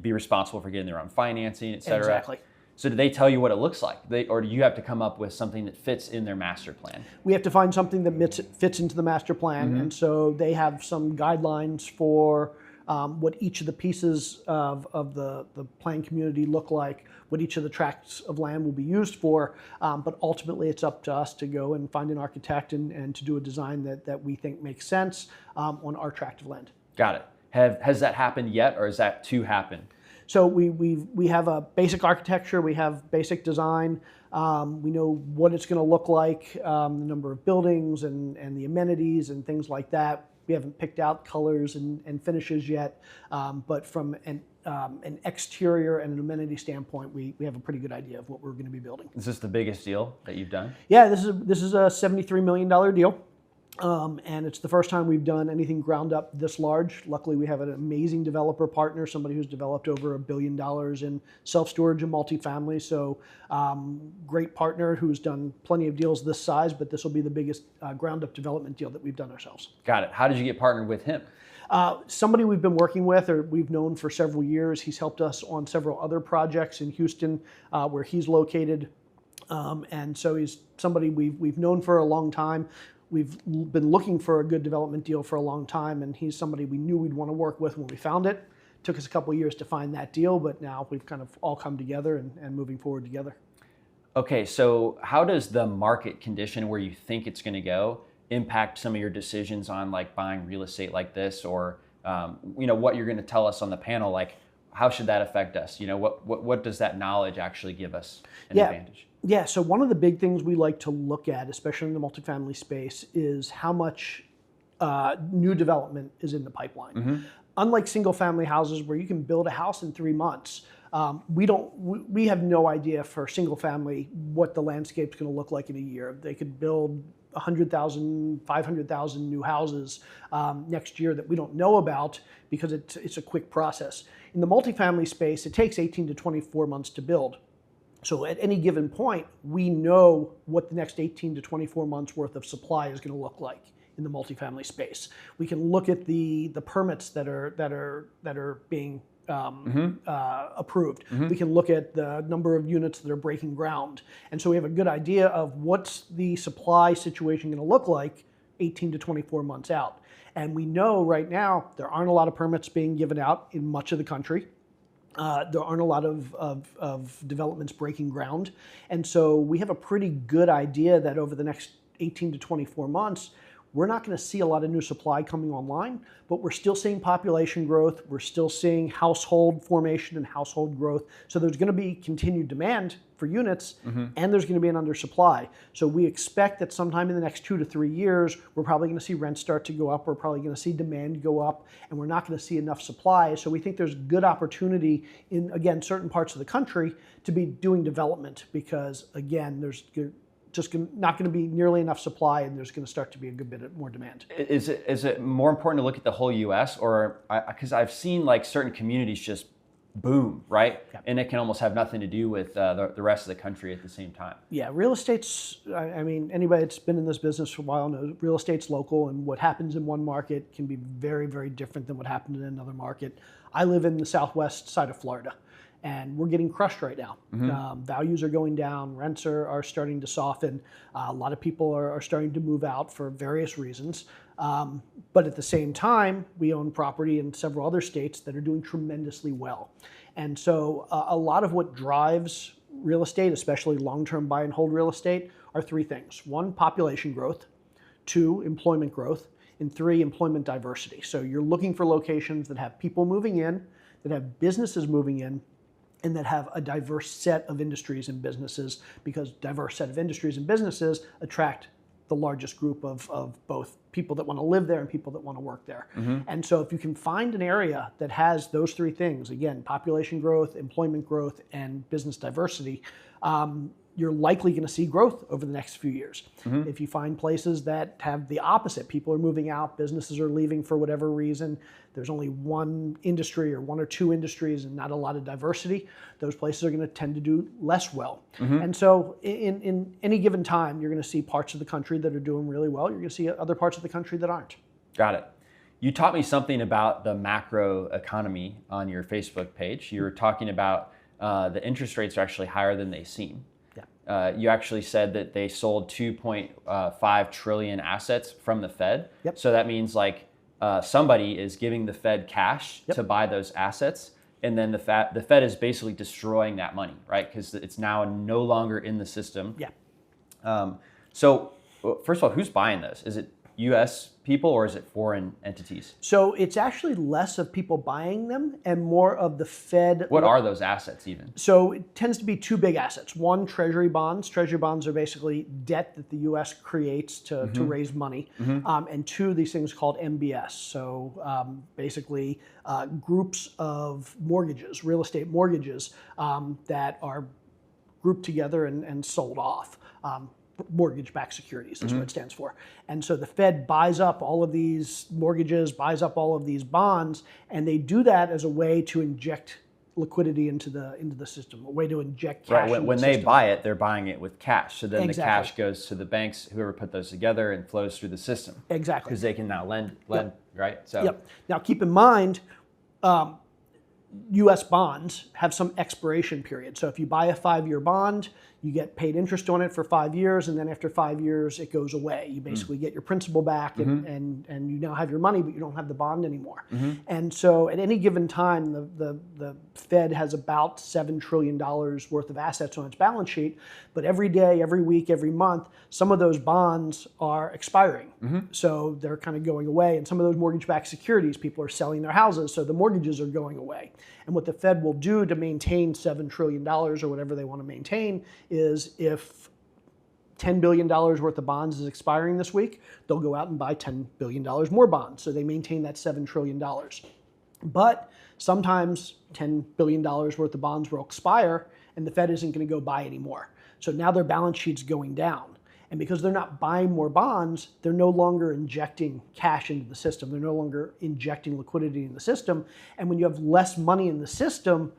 Speaker 3: be responsible for getting their own financing, et cetera.
Speaker 2: Exactly.
Speaker 3: So do they tell you what it looks like? Or do you have to come up with something that fits in their master plan?
Speaker 2: We have to find something that fits into the master plan. And so they have some guidelines for what each of the pieces of the plan community look like, what each of the tracts of land will be used for. But ultimately, it's up to us to go and find an architect and to do a design that we think makes sense on our tract of land.
Speaker 3: Got it. Has that happened yet, or is that to happen?
Speaker 2: So we have a basic architecture, we have basic design, we know what it's going to look like, the number of buildings and the amenities and things like that. We haven't picked out colors and finishes yet, but from an exterior and an amenity standpoint, we have a pretty good idea of what we're going to be building.
Speaker 3: Is this the biggest deal that you've done?
Speaker 2: Yeah, this is a $73 million deal. And it's the first time we've done anything ground up this large. Luckily, we have an amazing developer partner, somebody who's developed over $1 billion in self-storage and multifamily. So great partner who's done plenty of deals this size, but this will be the biggest ground up development deal that we've done ourselves.
Speaker 3: Got it. How did you get partnered with him?
Speaker 2: Somebody we've been working with or we've known for several years. He's helped us on several other projects in Houston where he's located. And so he's somebody we've known for a long time. We've been looking for a good development deal for a long time, and he's somebody we knew we'd want to work with when we found it. Took us a couple of years to find that deal, but now we've kind of all come together and moving forward together.
Speaker 3: Okay, so how does the market condition where you think it's going to go impact some of your decisions on like buying real estate like this, or what you're going to tell us on the panel? Like, how should that affect us? What does that knowledge actually give us an advantage?
Speaker 2: Yeah, so one of the big things we like to look at, especially in the multifamily space, is how much new development is in the pipeline. Unlike single family houses where you can build a house in 3 months, we have no idea for single family what the landscape's going to look like in a year. They could build 100,000, 500,000 new houses next year that we don't know about because it's a quick process. In the multifamily space, it takes 18 to 24 months to build. So at any given point, we know what the next 18 to 24 months worth of supply is going to look like in the multifamily space. We can look at the permits that are being approved. We can look at the number of units that are breaking ground. And so we have a good idea of what's the supply situation going to look like 18 to 24 months out. And we know right now there aren't a lot of permits being given out in much of the country. There aren't a lot of developments breaking ground. And so we have a pretty good idea that over the next 18 to 24 months, we're not going to see a lot of new supply coming online, but we're still seeing population growth. We're still seeing household formation and household growth. So there's going to be continued demand for units, and there's going to be an undersupply. So we expect that sometime in the next 2 to 3 years, we're probably going to see rents start to go up. We're probably going to see demand go up, and we're not going to see enough supply. So we think there's good opportunity in, again, certain parts of the country to be doing development because, again, there's just not going to be nearly enough supply, and there's going to start to be a good bit more demand.
Speaker 3: Is it more important to look at the whole U.S. or because I've seen like certain communities just boom, right?
Speaker 2: Yeah.
Speaker 3: And it can almost have nothing to do with the rest of the country at the same time.
Speaker 2: Yeah, real estate's, I mean, anybody that's been in this business for a while knows real estate's local, and what happens in one market can be very, very different than what happens in another market. I live in the southwest side of Florida, and we're getting crushed right now. Values are going down, rents are starting to soften. A lot of people are starting to move out for various reasons. But at the same time, we own property in several other states that are doing tremendously well. And so a lot of what drives real estate, especially long-term buy and hold real estate, are three things. One, population growth. Two, employment growth. And three, employment diversity. So you're looking for locations that have people moving in, that have businesses moving in, and that have a diverse set of industries and businesses, because diverse set of industries and businesses attract the largest group of both people that want to live there and people that want to work there. And so if you can find an area that has those three things, again, population growth, employment growth, and business diversity, you're likely going to see growth over the next few years. If you find places that have the opposite, people are moving out, businesses are leaving for whatever reason, there's only one industry or one or two industries and not a lot of diversity, those places are going to tend to do less well. And so in any given time, you're going to see parts of the country that are doing really well. You're going to see other parts of the country that aren't.
Speaker 3: Got it. You taught me something about the macro economy on your Facebook page. You were talking about the interest rates are actually higher than they seem. You actually said that they sold 2.5 trillion assets from the Fed. So that means like somebody is giving the Fed cash to buy those assets, and then the Fed is basically destroying that money, right? Because it's now no longer in the system. So first of all, who's buying this? Is it U.S. people or is it foreign entities?
Speaker 2: So it's actually less of people buying them and more of the Fed.
Speaker 3: What are those assets even?
Speaker 2: So it tends to be two big assets. One, treasury bonds. Treasury bonds are basically debt that the U.S. creates to raise money. And two, these things called MBS. So basically groups of mortgages, real estate mortgages that are grouped together and sold off. Mortgage-backed securities is what it stands for. And so the Fed buys up all of these mortgages, buys up all of these bonds, and they do that as a way to inject liquidity into the system, a way to inject cash.
Speaker 3: Right. When they buy it, they're buying it with cash. So then
Speaker 2: Exactly.
Speaker 3: the cash goes to the banks, whoever put those together, and flows through the system.
Speaker 2: Exactly.
Speaker 3: Because they can now lend, right? So.
Speaker 2: Yep. Now keep in mind, U.S. bonds have some expiration period. So if you buy a 5-year bond, you get paid interest on it for 5 years, and then after 5 years, it goes away. You basically get your principal back, and you now have your money, but you don't have the bond anymore. And so at any given time, the Fed has about $7 trillion worth of assets on its balance sheet, but every day, every week, every month, some of those bonds are expiring. So they're kind of going away, and some of those mortgage-backed securities, people are selling their houses, so the mortgages are going away. And what the Fed will do to maintain $7 trillion or whatever they want to maintain is if $10 billion worth of bonds is expiring this week, they'll go out and buy $10 billion more bonds. So they maintain that $7 trillion. But sometimes $10 billion worth of bonds will expire and the Fed isn't going to go buy anymore. So now their balance sheet's going down. And because they're not buying more bonds, they're no longer injecting cash into the system. They're no longer injecting liquidity in the system. And when you have less money in the system,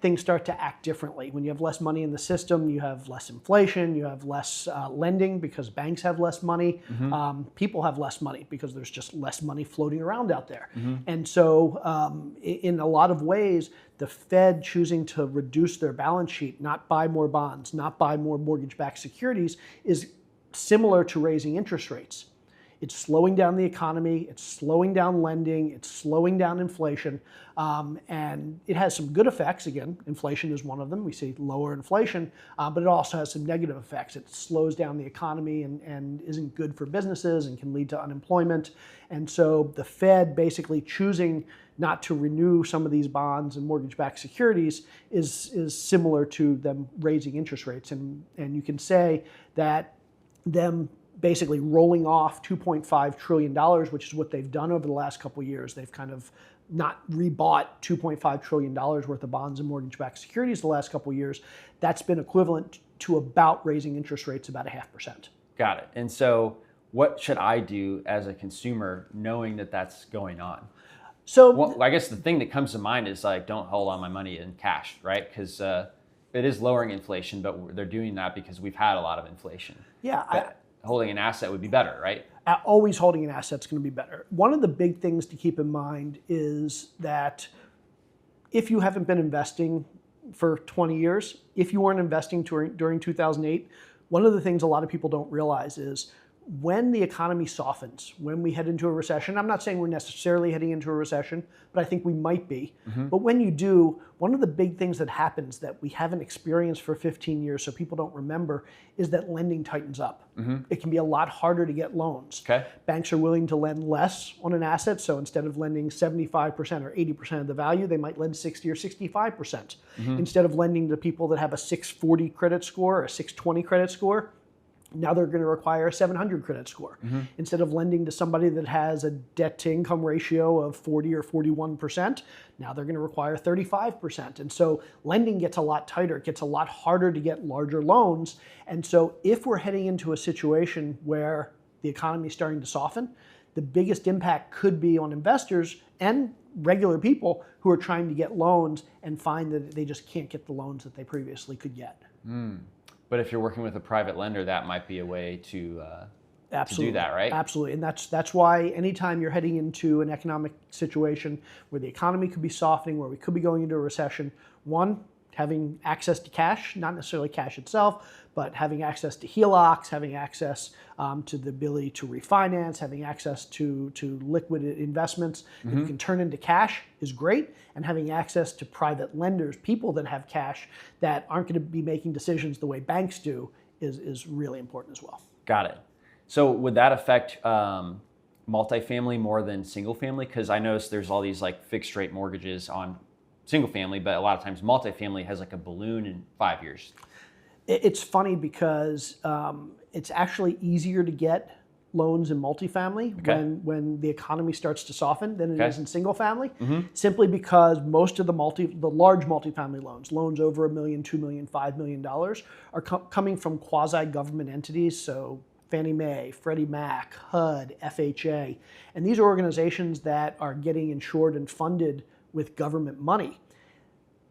Speaker 2: things start to act differently. When you have less money in the system, you have less inflation, you have less lending because banks have less money. People have less money because there's just less money floating around out there. And so in a lot of ways, the Fed choosing to reduce their balance sheet, not buy more bonds, not buy more mortgage-backed securities, is similar to raising interest rates. It's slowing down the economy, it's slowing down lending, it's slowing down inflation, and it has some good effects. Again, inflation is one of them. We see lower inflation, but it also has some negative effects. It slows down the economy and isn't good for businesses and can lead to unemployment. And so the Fed basically choosing not to renew some of these bonds and mortgage-backed securities is similar to them raising interest rates. And you can say that them basically rolling off $2.5 trillion, which is what they've done over the last couple of years. They've kind of not rebought $2.5 trillion worth of bonds and mortgage-backed securities the last couple of years. That's been equivalent to about raising interest rates about 0.5%.
Speaker 3: Got it. And so what should I do as a consumer knowing that that's going on?
Speaker 2: So
Speaker 3: well, I guess the thing that comes to mind is like, don't hold on my money in cash, right? Because it is lowering inflation, but they're doing that because we've had a lot of inflation.
Speaker 2: Yeah.
Speaker 3: Holding an asset would be better, right?
Speaker 2: Always holding an asset is going to be better. One of the big things to keep in mind is that if you haven't been investing for 20 years, if you weren't investing during 2008, one of the things a lot of people don't realize is when the economy softens, when we head into a recession, I'm not saying we're necessarily heading into a recession, but I think we might be. But when you do, one of the big things that happens that we haven't experienced for 15 years, so people don't remember, is that lending tightens up. It can be a lot harder to get loans.
Speaker 3: Okay.
Speaker 2: Banks are willing to lend less on an asset, so instead of lending 75% or 80% of the value, they might lend 60 or 65%. Instead of lending to people that have a 640 credit score or a 620 credit score, now they're going to require a 700 credit score. Instead of lending to somebody that has a debt to income ratio of 40 or 41%, now they're going to require 35%. And so lending gets a lot tighter. It gets a lot harder to get larger loans. And so if we're heading into a situation where the economy is starting to soften, the biggest impact could be on investors and regular people who are trying to get loans and find that they just can't get the loans that they previously could get.
Speaker 3: But if you're working with a private lender, that might be a way to
Speaker 2: Absolutely.
Speaker 3: do that, right?
Speaker 2: Absolutely. And that's why anytime you're heading into an economic situation where the economy could be softening, where we could be going into a recession, one, having access to cash, not necessarily cash itself, but having access to HELOCs, having access to the ability to refinance, having access to liquid investments that you can turn into cash is great. And having access to private lenders, people that have cash that aren't going to be making decisions the way banks do, is really important as well.
Speaker 3: Got it. So would that affect multifamily more than single family? Because I noticed there's all these like fixed rate mortgages on single family, but a lot of times multifamily has like a balloon in 5 years.
Speaker 2: It's funny because it's actually easier to get loans in multifamily when the economy starts to soften than it is in single family, simply because most of the large multifamily loans over $1 million, $2 million, $5 million are coming from quasi-government entities, so Fannie Mae, Freddie Mac, HUD, FHA, and these are organizations that are getting insured and funded with government money.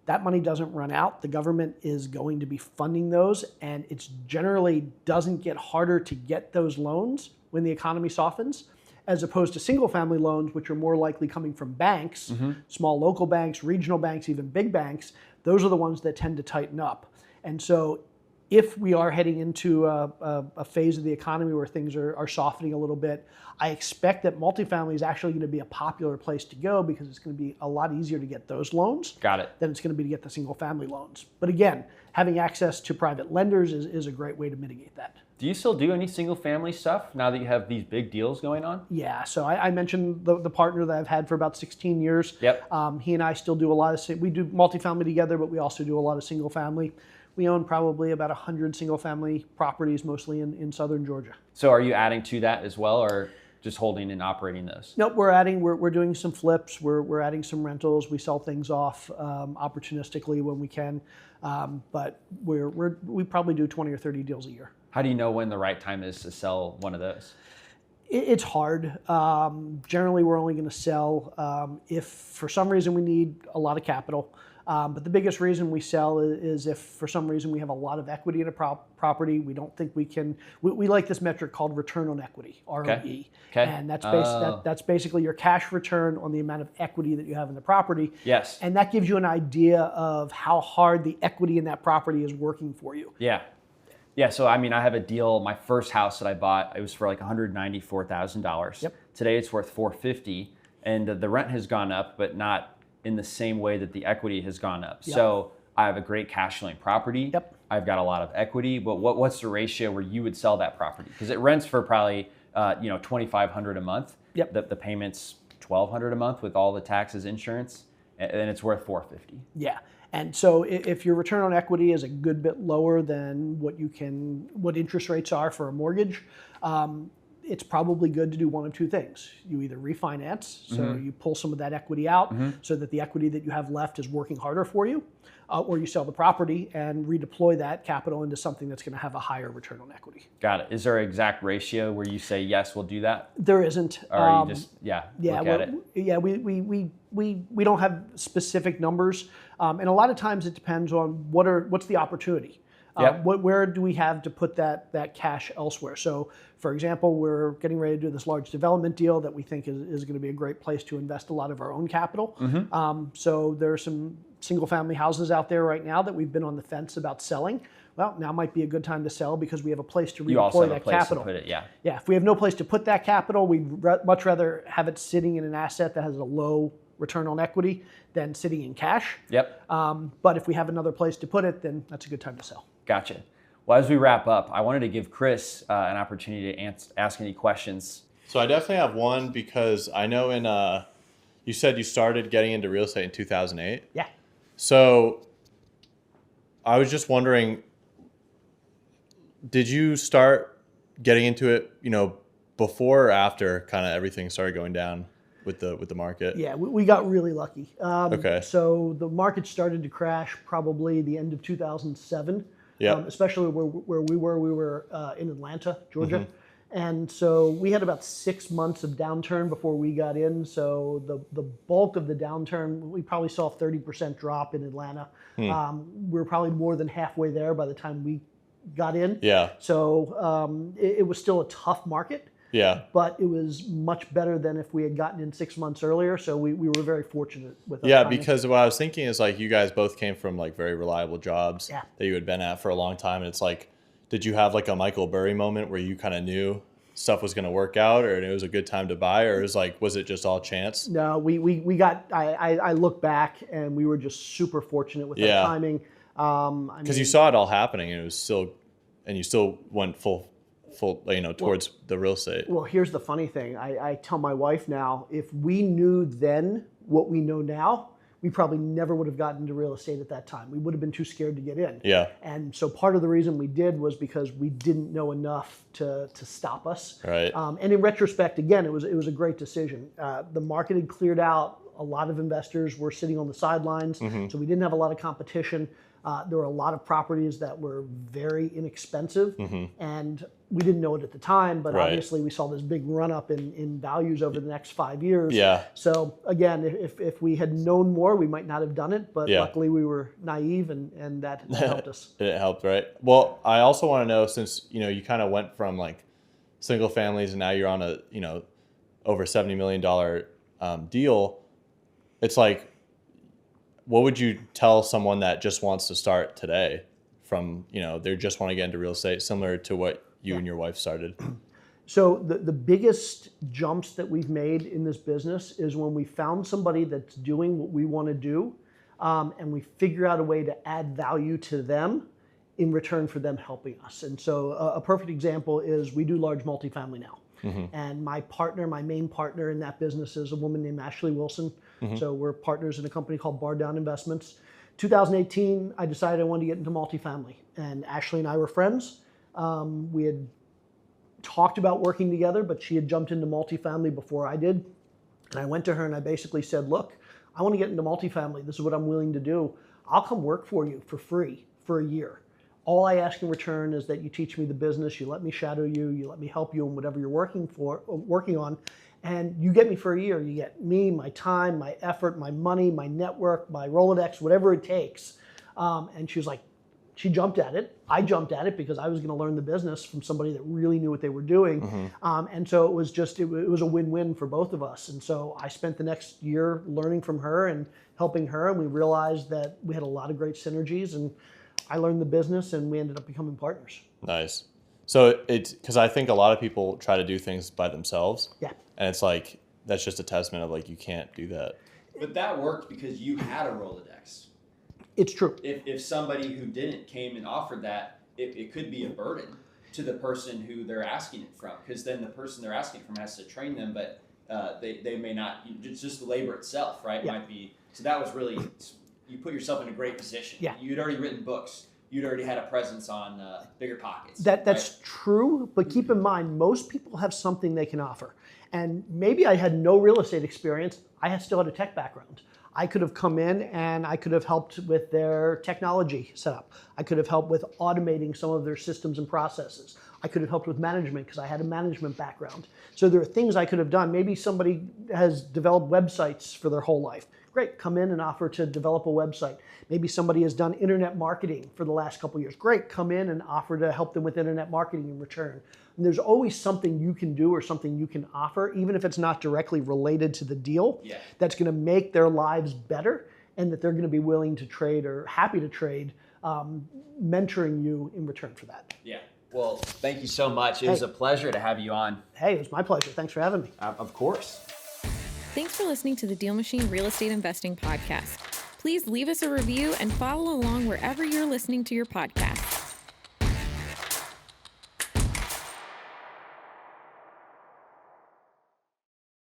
Speaker 2: That money doesn't run out. The government is going to be funding those, and it generally doesn't get harder to get those loans when the economy softens, as opposed to single family loans, which are more likely coming from banks, small local banks, regional banks, even big banks. Those are the ones that tend to tighten up. And so if we are heading into a phase of the economy where things are softening a little bit, I expect that multifamily is actually going to be a popular place to go because it's going to be a lot easier to get those loans than it's going to be to get the single family loans. But again, having access to private lenders is a great way to mitigate that.
Speaker 3: Do you still do any single family stuff now that you have these big deals going on?
Speaker 2: Yeah, so I mentioned the partner that I've had for about 16 years.
Speaker 3: Yep.
Speaker 2: He and I still do a lot of, we do multifamily together, but we also do a lot of single family. We own probably about 100 single family properties, mostly in southern Georgia.
Speaker 3: So are you adding to that as well, or just holding and operating those?
Speaker 2: Nope, we're doing some flips, we're adding some rentals, we sell things off opportunistically when we can, but we probably do 20 or 30 deals a year.
Speaker 3: How do you know when the right time is to sell one of those?
Speaker 2: It's hard. Generally, we're only going to sell if for some reason we need a lot of capital. But the biggest reason we sell is if for some reason we have a lot of equity in a property, we don't think we can, we like this metric called return on equity, ROE.
Speaker 3: Okay.
Speaker 2: And that's basically your cash return on the amount of equity that you have in the property.
Speaker 3: Yes.
Speaker 2: And that gives you an idea of how hard the equity in that property is working for you.
Speaker 3: Yeah. Yeah, so I mean, I have a deal. My first house that I bought, it was for like $194,000.
Speaker 2: Yep.
Speaker 3: Today it's worth $450, and the rent has gone up, but not in the same way that the equity has gone up.
Speaker 2: Yep.
Speaker 3: So I have a great cash flowing property.
Speaker 2: Yep.
Speaker 3: I've got a lot of equity, but what's the ratio where you would sell that property? Because it rents for probably $2,500 a month.
Speaker 2: Yep.
Speaker 3: The payment's $1,200 a month with all the taxes, insurance, and then it's worth $450.
Speaker 2: Yeah. And so if your return on equity is a good bit lower than what interest rates are for a mortgage, it's probably good to do one of two things. You either refinance, so you pull some of that equity out so that the equity that you have left is working harder for you, or you sell the property and redeploy that capital into something that's going to have a higher return on equity.
Speaker 3: Got it. Is there an exact ratio where you say, yes, we'll do that?
Speaker 2: There isn't.
Speaker 3: Or you just, look at it?
Speaker 2: Yeah, we don't have specific numbers. And a lot of times it depends on what's the opportunity.
Speaker 3: Yep.
Speaker 2: Where do we have to put that cash elsewhere? So, for example, we're getting ready to do this large development deal that we think is going to be a great place to invest a lot of our own capital. So there are some single-family houses out there right now that we've been on the fence about selling. Well, now might be a good time to sell because we have a place to
Speaker 3: You also
Speaker 2: redeploy
Speaker 3: have a
Speaker 2: that
Speaker 3: place
Speaker 2: capital.
Speaker 3: to put it, yeah.
Speaker 2: Yeah, if we have no place to put that capital, we'd much rather have it sitting in an asset that has a low return on equity than sitting in cash.
Speaker 3: Yep.
Speaker 2: But if we have another place to put it, then that's a good time to sell.
Speaker 3: Gotcha. Well, as we wrap up, I wanted to give Chris an opportunity to ask any questions.
Speaker 4: So I definitely have one because I know you said you started getting into real estate in 2008.
Speaker 2: Yeah.
Speaker 4: So I was just wondering, did you start getting into it, before or after kind of everything started going down with the market?
Speaker 2: Yeah, we got really lucky.
Speaker 4: Okay.
Speaker 2: So the market started to crash probably the end of 2007.
Speaker 4: Yeah.
Speaker 2: Especially where we were in Atlanta, Georgia. And so we had about 6 months of downturn before we got in. So the bulk of the downturn, we probably saw a 30% drop in Atlanta. We were probably more than halfway there by the time we got in.
Speaker 4: Yeah.
Speaker 2: So it was still a tough market.
Speaker 4: Yeah.
Speaker 2: But it was much better than if we had gotten in 6 months earlier. So we were very fortunate with our timing.
Speaker 4: Because what I was thinking is like you guys both came from like very reliable jobs
Speaker 2: Yeah.
Speaker 4: that you had been at for a long time. And it's like, did you have like a Michael Burry moment where you kind of knew stuff was going to work out or it was a good time to buy, or was it just all chance?
Speaker 2: No, we got, I look back and we were just super fortunate with that timing.
Speaker 4: Because you saw it all happening and you still went full towards the real estate.
Speaker 2: Well, here's the funny thing. I tell my wife now, if we knew then what we know now, we probably never would have gotten into real estate at that time. We would have been too scared to get in.
Speaker 4: Yeah.
Speaker 2: And so part of the reason we did was because we didn't know enough to stop us.
Speaker 4: Right.
Speaker 2: And in retrospect, again, it was a great decision. The market had cleared out. A lot of investors were sitting on the sidelines, so we didn't have a lot of competition. There were a lot of properties that were very inexpensive, and we didn't know it at the time, but obviously we saw this big run up in values over the next 5 years.
Speaker 4: Yeah.
Speaker 2: So again, if we had known more, we might not have done it, but luckily we were naive and that helped us.
Speaker 4: It helped, right? Well, I also want to know, since, you kind of went from like single families and now you're on a, over $70 million deal, it's like, what would you tell someone that just wants to start today from, they just want to get into real estate, similar to what you and your wife started?
Speaker 2: So the biggest jumps that we've made in this business is when we found somebody that's doing what we want to do, and we figure out a way to add value to them in return for them helping us. And so a perfect example is we do large multifamily now. And my main partner in that business is a woman named Ashley Wilson. So we're partners in a company called Bar Down Investments. 2018, I decided I wanted to get into multifamily, and Ashley and I were friends. We had talked about working together, but she had jumped into multifamily before I did. And I went to her and I basically said, look, I want to get into multifamily. This is what I'm willing to do. I'll come work for you for free for a year. All I ask in return is that you teach me the business, you let me shadow you, you let me help you in whatever you're working on, and you get me for a year. You get me, my time, my effort, my money, my network, my Rolodex, whatever it takes. And she was like, she jumped at it. I jumped at it because I was going to learn the business from somebody that really knew what they were doing. And so it was a win-win for both of us. And so I spent the next year learning from her and helping her, and we realized that we had a lot of great synergies. And I learned the business and we ended up becoming partners.
Speaker 4: Nice. So it's because I think a lot of people try to do things by themselves.
Speaker 2: Yeah.
Speaker 4: And it's like, that's just a testament of like, you can't do that.
Speaker 3: But that worked because you had a Rolodex.
Speaker 2: It's true.
Speaker 3: If somebody who didn't came and offered that, it could be a burden to the person who they're asking it from, because then the person they're asking it from has to train them, but they may not. It's just the labor itself, right?
Speaker 2: Yeah.
Speaker 3: Might be. So that was really, you put yourself in a great position.
Speaker 2: Yeah.
Speaker 3: You'd already written books. You'd already had a presence on Bigger Pockets.
Speaker 2: That's
Speaker 3: right?
Speaker 2: true, but keep in mind, most people have something they can offer. And maybe I had no real estate experience. I still had a tech background. I could have come in and I could have helped with their technology setup. I could have helped with automating some of their systems and processes. I could have helped with management because I had a management background. So there are things I could have done. Maybe somebody has developed websites for their whole life. Great, come in and offer to develop a website. Maybe somebody has done internet marketing for the last couple of years. Great, come in and offer to help them with internet marketing in return. And there's always something you can do or something you can offer, even if it's not directly related to the deal, that's going to make their lives better and that they're going to be willing to trade or happy to trade, mentoring you in return for that.
Speaker 3: Yeah. Well, thank you so much. It was a pleasure to have you on.
Speaker 2: Hey, it was my pleasure. Thanks for having me.
Speaker 3: Of course.
Speaker 5: Thanks for listening to the DealMachine Real Estate Investing Podcast. Please leave us a review and follow along wherever you're listening to your podcast.